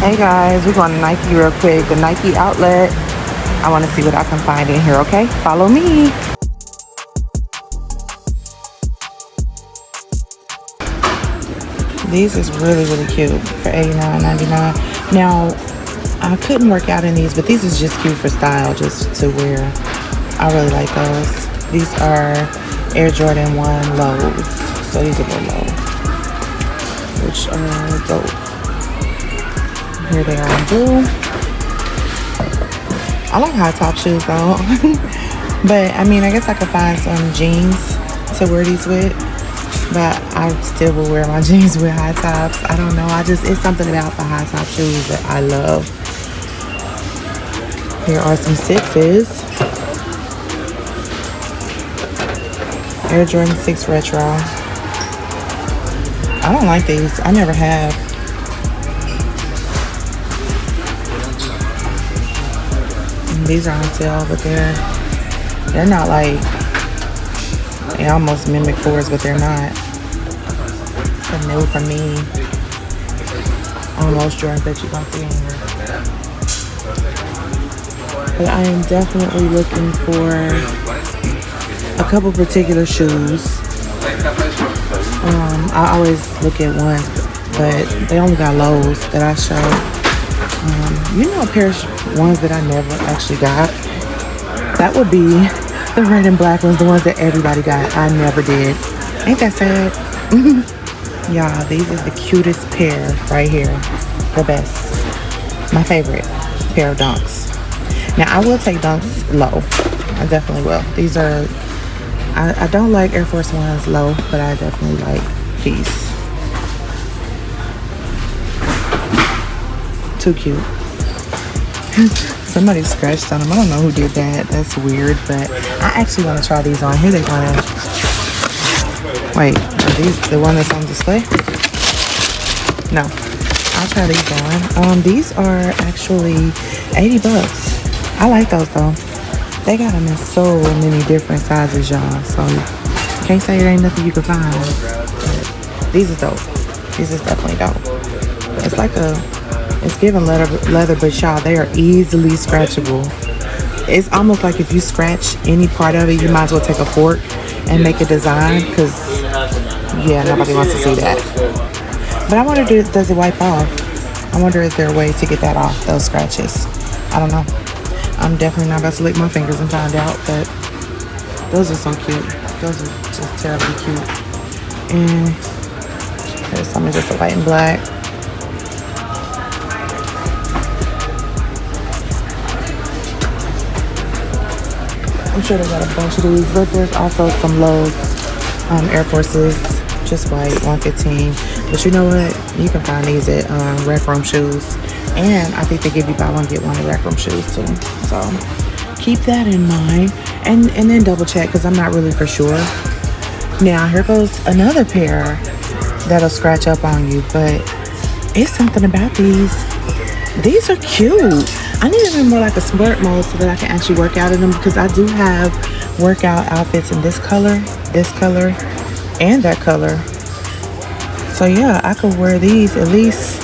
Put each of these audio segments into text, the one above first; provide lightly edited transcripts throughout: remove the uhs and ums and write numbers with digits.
Hey guys, we're going to Nike real quick. The Nike outlet. I want to see what I can find in here, okay? Follow me. These is really, really cute for $89.99. Now, I couldn't work out in these, but these is just cute for style, just to wear. I really like those. These are Air Jordan 1 lows. So these are the low, which are dope. Here they are in blue. I like high top shoes though. But I mean, I guess I could find some jeans to wear these with. But I still will wear my jeans with high tops. I don't know. It's something about the high top shoes that I love. Here are some sixes. Air Jordan 6 Retro. I don't like these. I never have. These are on sale, but they're not like, they almost mimic 4s, but they're not. It's new for me. Almost Jordans that you don't see anywhere. But I am definitely looking for a couple particular shoes. I always look at ones, but they only got lows that I show. You know, a pair of ones that I never actually got? That would be the red and black ones, the ones that everybody got. I never did. Ain't that sad? Y'all, these is the cutest pair right here. The best. My favorite pair of dunks. Now, I will take dunks low. I definitely will. These are, I don't like Air Force Ones low, but I definitely like these. Too cute. Somebody scratched on them. I don't know who did that. That's weird, but I actually want to try these on. Here they go. Wait, are these the one that's on display? No. I'll try these on. These are actually 80 bucks. I like those though. They got them in so many different sizes, y'all. So can't say it ain't nothing you can find. But these is dope. These is definitely dope. It's like it's giving leather, but y'all, they are easily scratchable. It's almost like if you scratch any part of it, you might as well take a fork and make a design, because yeah, nobody wants to see that. But I wonder, does it wipe off? I wonder, is there a way to get that off, those scratches? I don't know. I'm definitely not about to lick my fingers and find out, but those are so cute. Those are just terribly cute. And there's some just a white and black. I'm sure they got a bunch of these, but there's also some lows, Air Forces, just white, 115. But you know what? You can find these at Rec Room Shoes. And I think they give you buy one, get one at Rec Room Shoes too. So keep that in mind. And then double check, because I'm not really for sure. Now, here goes another pair that'll scratch up on you. But it's something about these. These are cute. I need them in more like a sport mode so that I can actually work out in them, because I do have workout outfits in this color, and that color. So yeah, I could wear these at least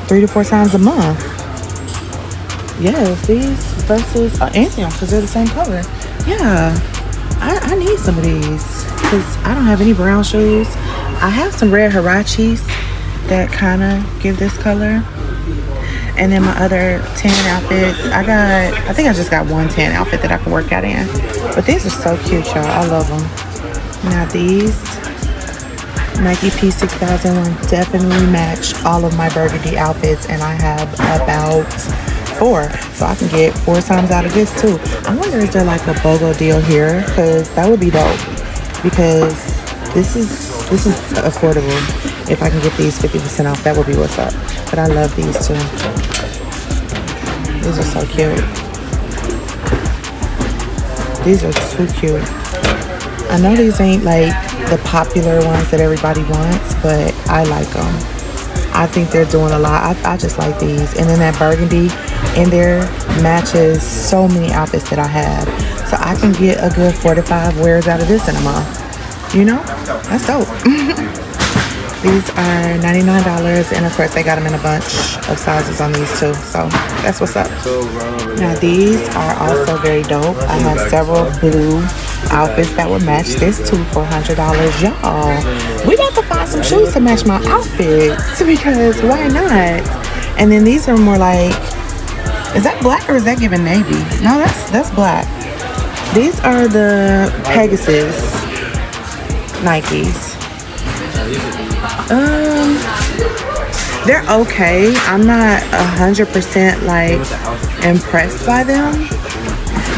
3 to 4 times a month. Yes, these versus anything, because they're the same color. Yeah, I need some of these, because I don't have any brown shoes. I have some red Hirachis that kind of give this color. And then my other tan outfits, I think I just got one tan outfit that I can work out in. But these are so cute, y'all. I love them. Now these Nike P6001 definitely match all of my burgundy outfits, and I have about 4. So I can get 4 times out of this too. I wonder, is there like a BOGO deal here? Because that would be dope. Because this is affordable. If I can get these 50% off, that would be what's up. But I love these too. These are so cute. These are too cute. I know these ain't like the popular ones that everybody wants, but I like them. I think they're doing a lot. I just like these. And then that burgundy in there matches so many outfits that I have. So I can get a good 4 to 5 wears out of this in a month. You know? That's dope. These are $99, and of course they got them in a bunch of sizes on these too, so that's what's up. Now these are also very dope. I have several blue outfits that would match this too for $100. Y'all, we got to find some shoes to match my outfits, because why not? And then these are more like, is that black or is that giving navy? No, that's black. These are the Pegasus Nikes. They're okay. I'm not 100% like impressed by them,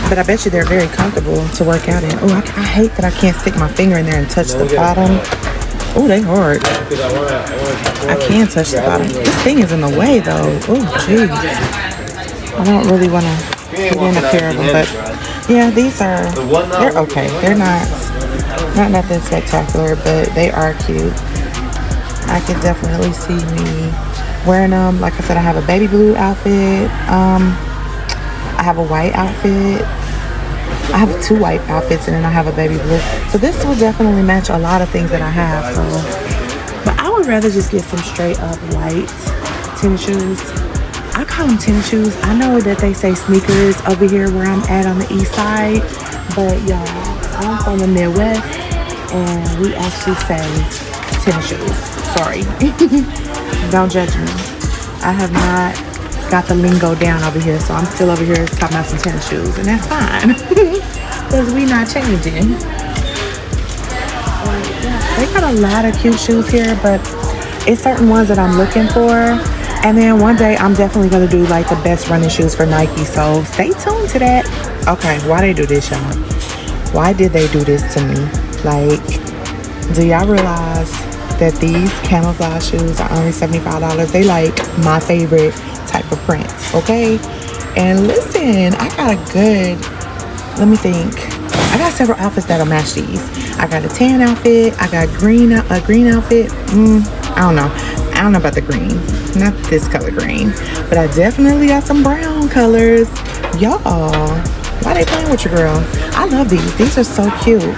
but I bet you they're very comfortable to work out in. Oh, I hate that I can't stick my finger in there and touch the bottom. Oh, they hard. I can touch the bottom. This thing is in the way though. Oh, jeez. I don't really want to get in a pair of them, but yeah, these are, they're okay. They're not nothing spectacular, but they are cute. I can definitely see me wearing them. Like I said, I have a baby blue outfit. I have a white outfit. I have 2 white outfits, and then I have a baby blue. So this will definitely match a lot of things that I have. So, but I would rather just get some straight up white tennis shoes. I call them tennis shoes. I know that they say sneakers over here where I'm at on the east side, but y'all, I'm from the Midwest, and we actually say tennis shoes. Sorry. Don't judge me. I have not got the lingo down over here, so I'm still over here talking about some tennis shoes, and that's fine because we not changing. They got a lot of cute shoes here, but it's certain ones that I'm looking for, and then one day I'm definitely going to do like the best running shoes for Nike, so stay tuned to that. Okay, why they do this, y'all? Why did they do this to me? Like, do y'all realize that these camouflage shoes are only $75? They like my favorite type of prints, okay? And listen, I got a good, let me think. I got several outfits that'll match these. I got a tan outfit. I got a green outfit. I don't know about the green. Not this color green. But I definitely got some brown colors. Y'all, why they playing with your girl? I love these. These are so cute.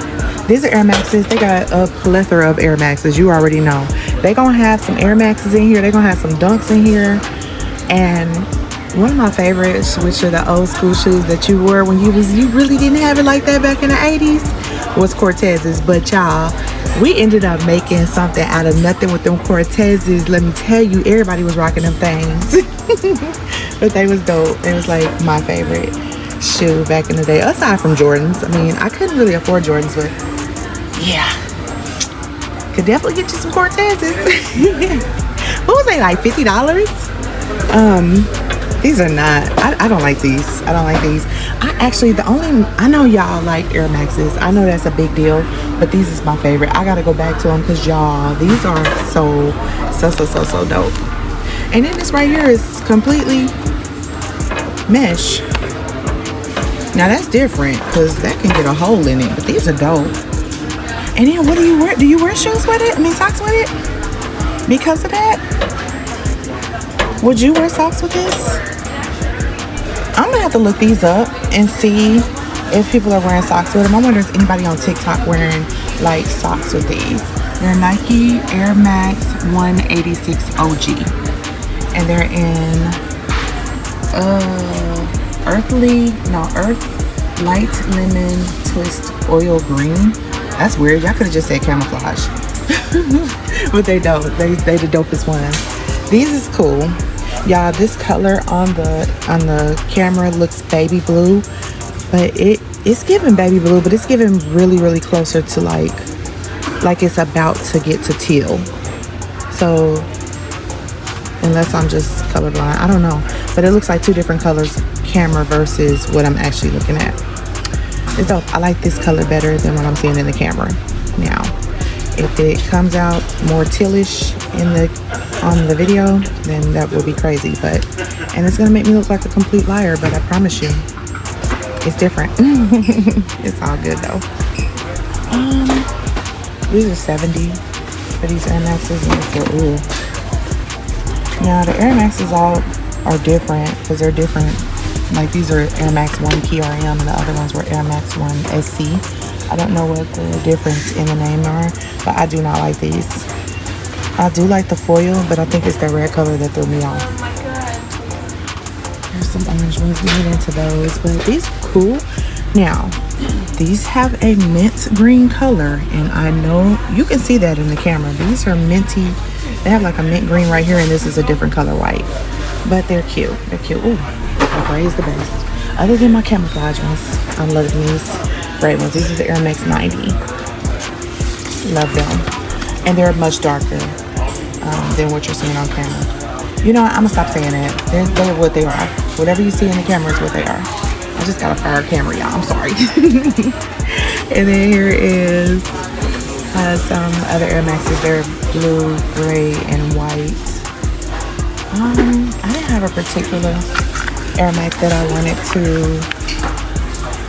These are Air Maxes. They got a plethora of Air Maxes. You already know. They gonna have some Air Maxes in here. They gonna have some Dunks in here. And one of my favorites, which are the old school shoes that you wore when you really didn't have it like that back in the 80s, was Cortez's. But y'all, we ended up making something out of nothing with them Cortez's. Let me tell you, everybody was rocking them things. But they was dope. It was like my favorite shoe back in the day, aside from Jordans. I mean, I couldn't really afford Jordans, but yeah, could definitely get you some Cortez's. What was they, like $50? These are not, I don't like these. I don't like these. I know y'all like Air Maxes. I know that's a big deal, but these is my favorite. I gotta go back to them because y'all, these are so dope. And then this right here is completely mesh. Now that's different because that can get a hole in it, but these are dope. And then what do you wear? Do you wear shoes with it? I mean, socks with it? Because of that? Would you wear socks with this? I'm gonna have to look these up and see if people are wearing socks with them. I wonder if anybody on TikTok wearing like socks with these. They're Nike Air Max 186 OG. And they're in Earth Light Lemon Twist Oil Green. That's weird. Y'all could have just said camouflage. But they don't. They the dopest ones. These is cool. Y'all, this color on the camera looks baby blue, but it's giving baby blue, but it's giving really closer to like it's about to get to teal. So unless I'm just colorblind, I don't know, but it looks like 2 different colors, camera versus what I'm actually looking at. It's dope. I like this color better than what I'm seeing in the camera. Now, if it comes out more tealish on the video, then that would be crazy. And it's gonna make me look like a complete liar, but I promise you, it's different. It's all good though. These are 70 for these Air Maxes, and it's ooh. Now the Air Maxes all are different because they're different. Like these are Air Max 1 PRM and the other ones were Air Max 1 SC. I don't know what the difference in the name are, but I do not like these. I do like the foil, but I think it's the red color that threw me off. There's some orange ones. We get into those, but these are cool. Now, these have a mint green color, and I know you can see that in the camera. These are minty. They have like a mint green right here, and this is a different color white. But they're cute. They're cute. Ooh, the gray is the best. Other than my camouflage ones, I'm loving these gray ones. These are the Air Max 90. Love them. And they're much darker than what you're seeing on camera. You know what? I'm gonna stop saying that. They're what they are. Whatever you see in the camera is what they are. I just got a fire camera, y'all. I'm sorry. And then here is some other Air Maxes. They're blue, gray, and white. I didn't have a particular Air Max that I wanted to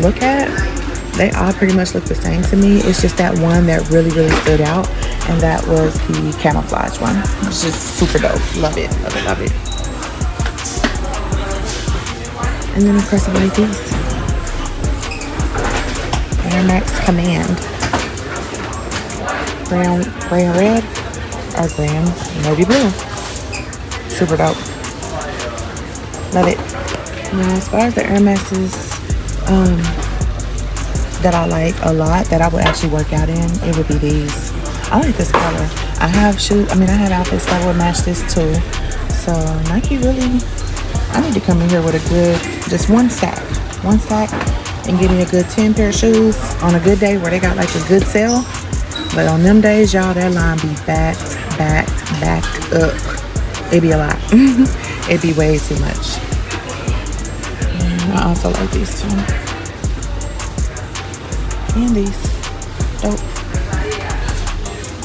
look at. They all pretty much look the same to me. It's just that one that really, really stood out, and that was the camouflage one. It's just super dope. Love it, love it, love it. And then of course I like these. Air Max Command. Gray and red, or gray and navy blue. Super dope. Love it. Now as far as the Air Maxes that I like a lot, that I would actually work out in, it would be these. I like this color. I have outfits that would match this too. So Nike really, I need to come in here with a good, just one stack, and getting a good 10 pair of shoes on a good day where they got like a good sale. But on them days, y'all, that line be backed up. It'd be a lot. It'd be way too much. And I also like these too. And these. Dope.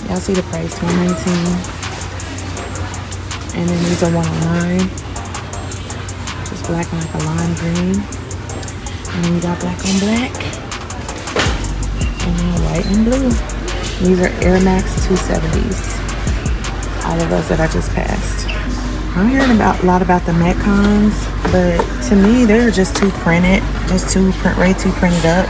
Y'all see the price, $119. And then these are $109. Just black and like a lime green. And then you got black on black. And then white and blue. These are Air Max 270s. All of those that I just passed. I'm hearing a lot about the Metcons, but to me, they're just too printed, way too printed up,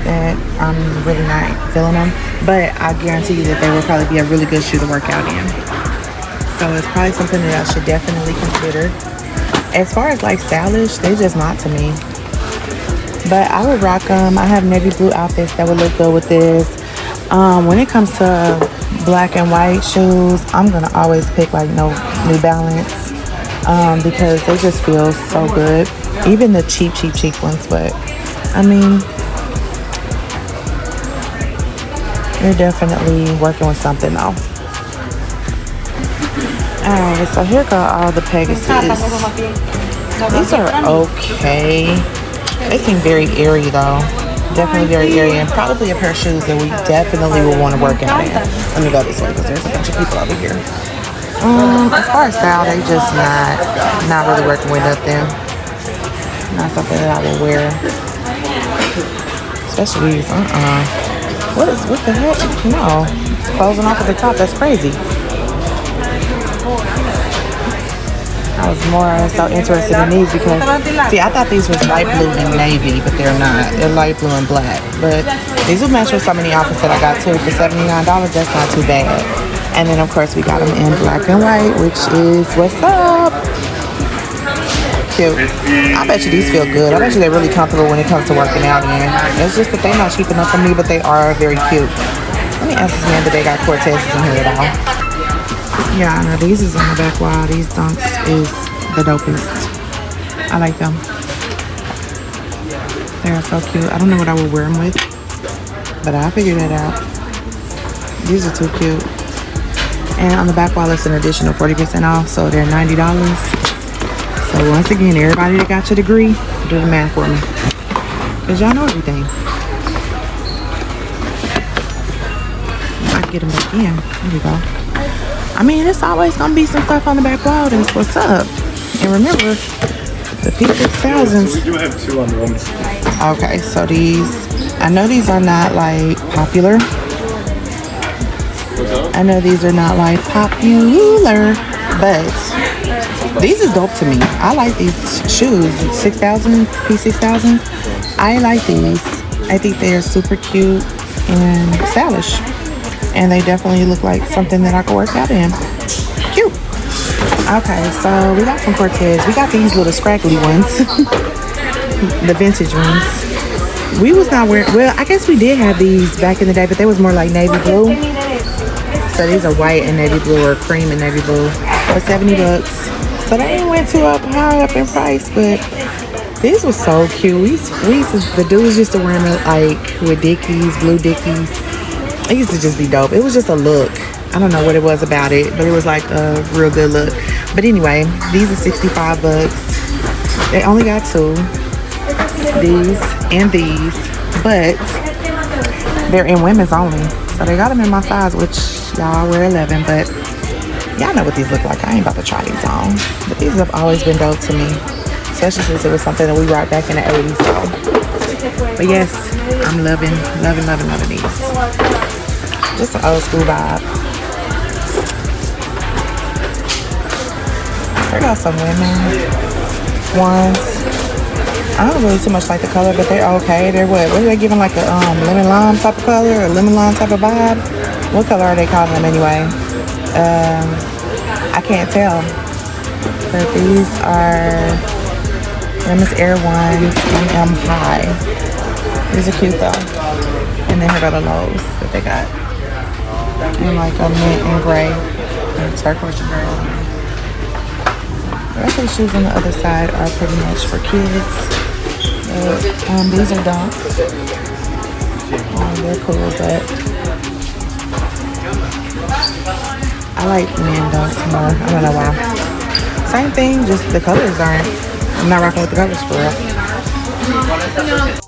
that I'm really not feeling them. But I guarantee you that they will probably be a really good shoe to work out in. So it's probably something that I should definitely consider. As far as like stylish, they just not to me. But I would rock them. I have navy blue outfits that would look good with this. When it comes to black and white shoes, I'm gonna always pick like New Balance because they just feel so good. Even the cheap ones, but I mean, you're definitely working with something though. Alright, so here go all the Pegasus. These are okay. They seem very airy though. Definitely very airy, and probably a pair of shoes that we definitely will want to work out in. Let me go this way because there's a bunch of people over here. As far as style, they just not really working with nothing. Not something that I will wear. Especially these. What the heck? No. It's closing off at the top. That's crazy. I was more so interested in these because, see, I thought these was light blue and navy, but they're not. They're light blue and black. But these will match with so many outfits that I got too. For $79, that's not too bad. And then, of course, we got them in black and white, which is what's up. Cute. I bet you these feel good. I bet you they're really comfortable when it comes to working out in. It's just that they're not cheap enough for me, but they are very cute. Let me ask this man that they got Cortez in here at all. Yeah, I know these is on the back wall. These dunks is the dopest. I like them. They're so cute. I don't know what I would wear them with, but I'll figure that out. These are too cute. And on the back wall, it's an additional 40% off, so they're $90. So once again, everybody that got your degree, do the math for me, because y'all know everything. I can get them back in. There we go. I mean, it's always gonna be some stuff on the back wall. That's what's up. And remember, the P6000s. We do have two on one side. Okay, so these, I know these are not like popular. I know these are not like popular, but these is dope to me. I like these shoes. 6000 P6000s. I like these. I think they are super cute and stylish. and they definitely look like something that I could work out in. Cute. Okay, so we got some Cortez. We got these little scraggly ones, the vintage ones. We was not wearing, well, I guess we did have these back in the day, but they was more like navy blue. So these are white and navy blue, or cream and navy blue, for 70 bucks. So they ain't went too high up in price, but these was so cute. The dudes used to wear them like with Dickies, blue Dickies. It used to just be dope. It was just a look. I don't know what it was about it, but it was like a real good look. But anyway, these are 65 bucks. They only got two, these and these, but they're in women's only. So they got them in my size, which y'all wear 11, but y'all know what these look like. I ain't about to try these on. But these have always been dope to me, especially since it was something that we rocked back in the 80s. So, but yes, I'm loving these. Just an old school vibe. They got some women ones. I don't really too much like the color, but they're okay. They're what are they giving, like a lemon lime type of color, or lemon lime type of vibe? What color are they calling them anyway? I can't tell. But these are Women's Air Ones MM High. These are cute though. And then here are the lows that they got. And like a mint and gray and turquoise and gray. The rest of the shoes on the other side are pretty much for kids. These are dunks. They're cool, but I like men dunks more. I don't know why. Same thing, just the colors aren't. I'm not rocking with the colors for real.